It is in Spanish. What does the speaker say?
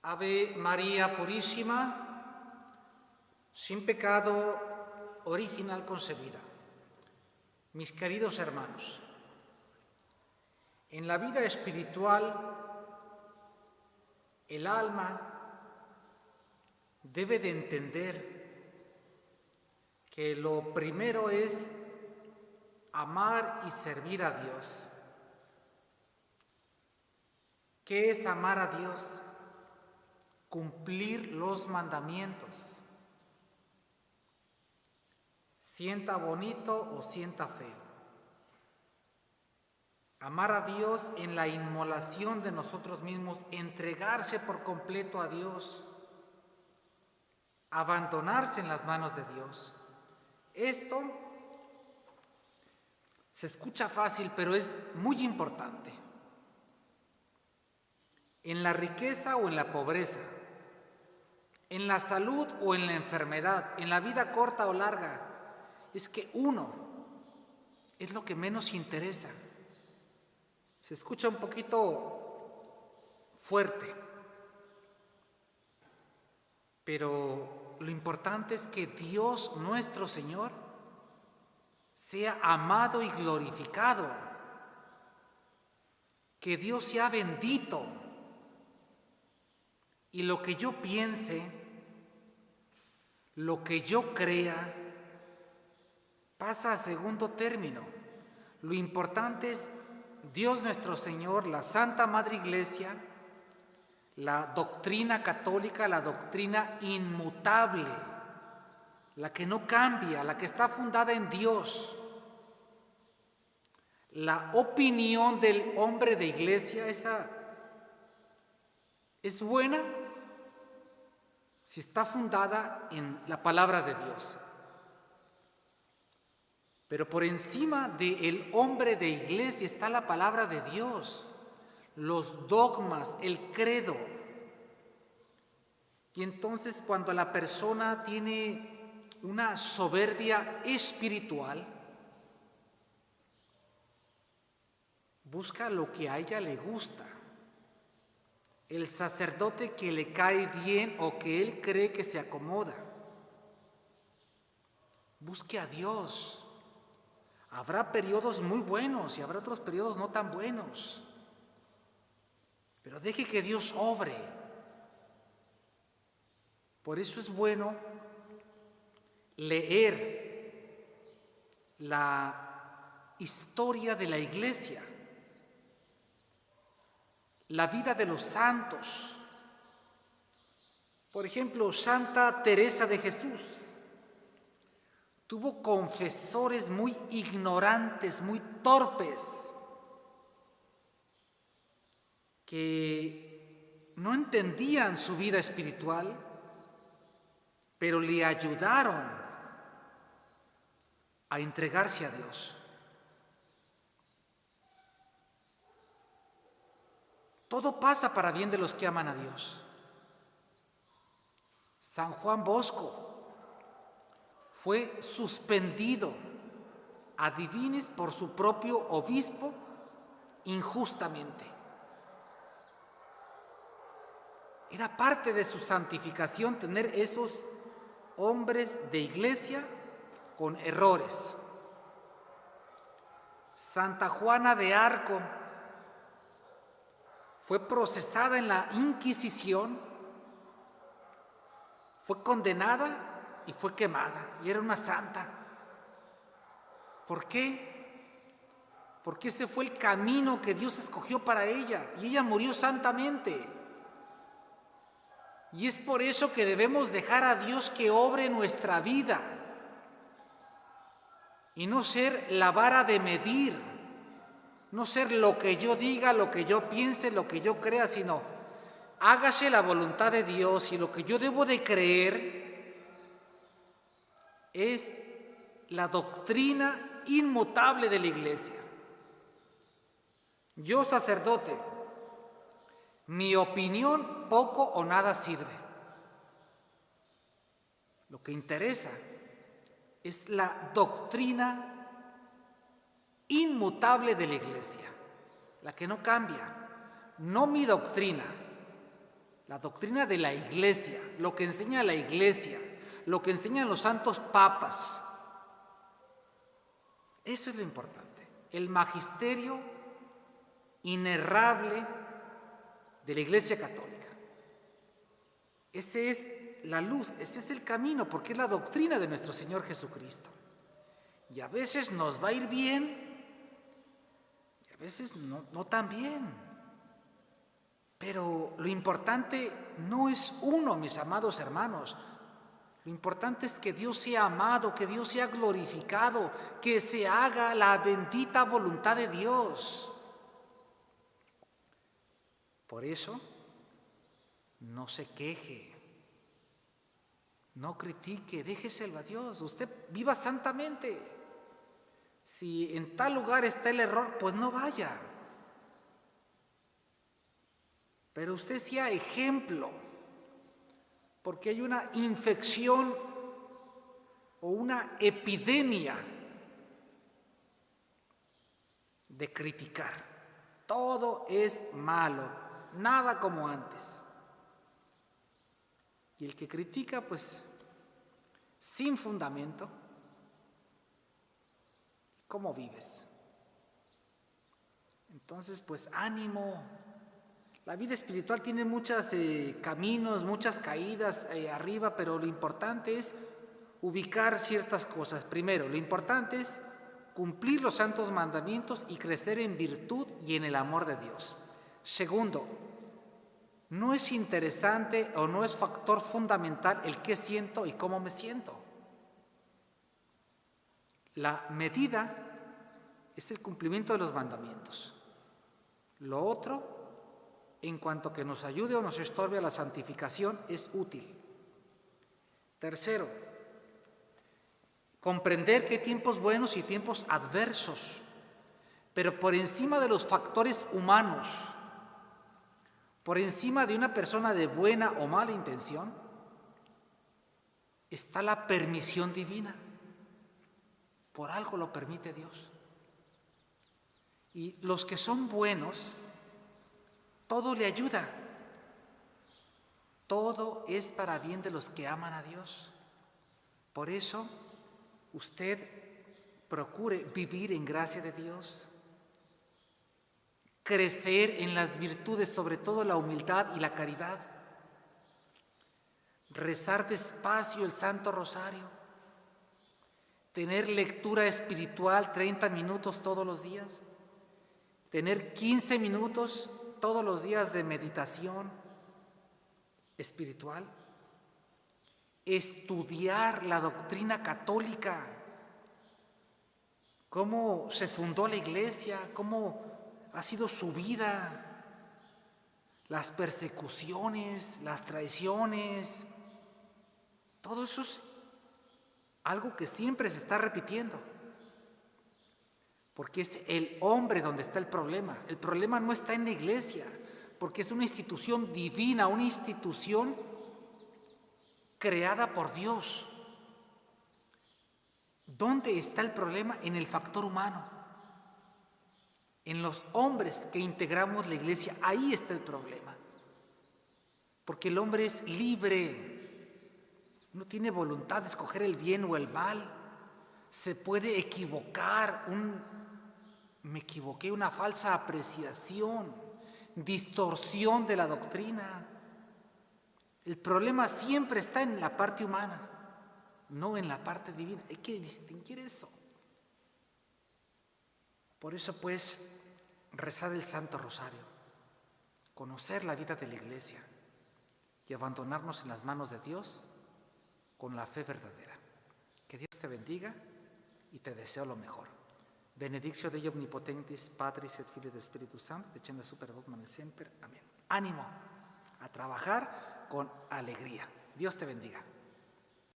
Ave María Purísima, sin pecado original concebida. Mis queridos hermanos, en la vida espiritual, el alma debe de entender que lo primero es amar y servir a Dios. ¿Qué es amar a Dios? Cumplir los mandamientos. Sienta bonito o sienta feo. Amar a Dios en la inmolación de nosotros mismos, entregarse por completo a Dios, abandonarse en las manos de Dios. Esto se escucha fácil, pero es muy importante. En la riqueza o en la pobreza, en la salud o en la enfermedad, en la vida corta o larga, es que uno es lo que menos interesa. Se escucha un poquito fuerte, pero lo importante es que Dios, nuestro Señor, sea amado y glorificado, que Dios sea bendito, y lo que yo piense, lo que yo crea, pasa a segundo término. Lo importante es Dios nuestro Señor, la Santa Madre Iglesia, la doctrina católica, la doctrina inmutable, la que no cambia, la que está fundada en Dios. La opinión del hombre de iglesia, esa es buena si está fundada en la palabra de Dios. Pero por encima del hombre de iglesia está la palabra de Dios, los dogmas, el credo. Y entonces cuando la persona tiene una soberbia espiritual, busca lo que a ella le gusta, el sacerdote que le cae bien o que él cree que se acomoda. Busque a Dios. Habrá periodos muy buenos y habrá otros periodos no tan buenos. Pero deje que Dios obre. Por eso es bueno leer la historia de la Iglesia, la vida de los santos. Por ejemplo, Santa Teresa de Jesús tuvo confesores muy ignorantes, muy torpes, que no entendían su vida espiritual, pero le ayudaron a entregarse a Dios. Todo pasa para bien de los que aman a Dios. San Juan Bosco fue suspendido, adivines, por su propio obispo injustamente. Era parte de su santificación tener esos hombres de iglesia con errores. Santa Juana de Arco fue procesada en la Inquisición, fue condenada y fue quemada, y era una santa. ¿Por qué? Porque ese fue el camino que Dios escogió para ella, y ella murió santamente. Y es por eso que debemos dejar a Dios que obre nuestra vida, y no ser la vara de medir, no ser lo que yo diga, lo que yo piense, lo que yo crea, sino hágase la voluntad de Dios, y lo que yo debo de creer es la doctrina inmutable de la Iglesia. Yo, sacerdote, mi opinión poco o nada sirve. Lo que interesa es la doctrina inmutable de la Iglesia, la que no cambia, no mi doctrina, la doctrina de la Iglesia, lo que enseña la Iglesia, lo que enseñan los santos papas. Eso es lo importante, el magisterio inerrable de la Iglesia Católica. Esa es la luz, ese es el camino, porque es la doctrina de nuestro Señor Jesucristo. Y a veces nos va a ir bien, y a veces no tan bien. Pero lo importante no es uno, mis amados hermanos. Lo importante es que Dios sea amado, que Dios sea glorificado, que se haga la bendita voluntad de Dios. Por eso, no se queje, no critique, déjeselo a Dios. Usted viva santamente. Si en tal lugar está el error, pues no vaya. Pero usted sea ejemplo, porque hay una infección o una epidemia de criticar. Todo es malo, nada como antes. Y el que critica, pues, sin fundamento, ¿cómo vives? Entonces, pues, ánimo. La vida espiritual tiene muchos caminos, muchas caídas arriba, pero lo importante es ubicar ciertas cosas. Primero, lo importante es cumplir los santos mandamientos y crecer en virtud y en el amor de Dios. Segundo, no es interesante o no es factor fundamental el qué siento y cómo me siento. La medida es el cumplimiento de los mandamientos. Lo otro, en cuanto que nos ayude o nos estorbe a la santificación, es útil. Tercero, comprender que hay tiempos buenos y tiempos adversos, pero por encima de los factores humanos, por encima de una persona de buena o mala intención, está la permisión divina. Por algo lo permite Dios. Y los que son buenos, todo le ayuda. Todo es para bien de los que aman a Dios. Por eso, usted procure vivir en gracia de Dios, crecer en las virtudes, sobre todo la humildad y la caridad, rezar despacio el Santo Rosario, tener lectura espiritual 30 minutos todos los días, tener 15 minutos todos los días de meditación espiritual, estudiar la doctrina católica, cómo se fundó la Iglesia, cómo ha sido su vida, las persecuciones, las traiciones, todo eso es algo que siempre se está repitiendo, porque es el hombre donde está el problema. El problema no está en la Iglesia, porque es una institución divina, una institución creada por Dios. ¿Dónde está el problema? En el factor humano, en los hombres que integramos la Iglesia. Ahí está el problema, porque el hombre es libre, no tiene voluntad de escoger el bien o el mal, se puede equivocar, me equivoqué, una falsa apreciación, distorsión de la doctrina. El problema siempre está en la parte humana, no en la parte divina. Hay que distinguir eso. Por eso, pues, rezar el Santo Rosario, conocer la vida de la Iglesia y abandonarnos en las manos de Dios con la fe verdadera. Que Dios te bendiga y te deseo lo mejor. Benedictio Dei omnipotentis, Patris et Filii et Spiritus Sancti, decenda super hoc manet semper. Amén. Ánimo a trabajar con alegría. Dios te bendiga.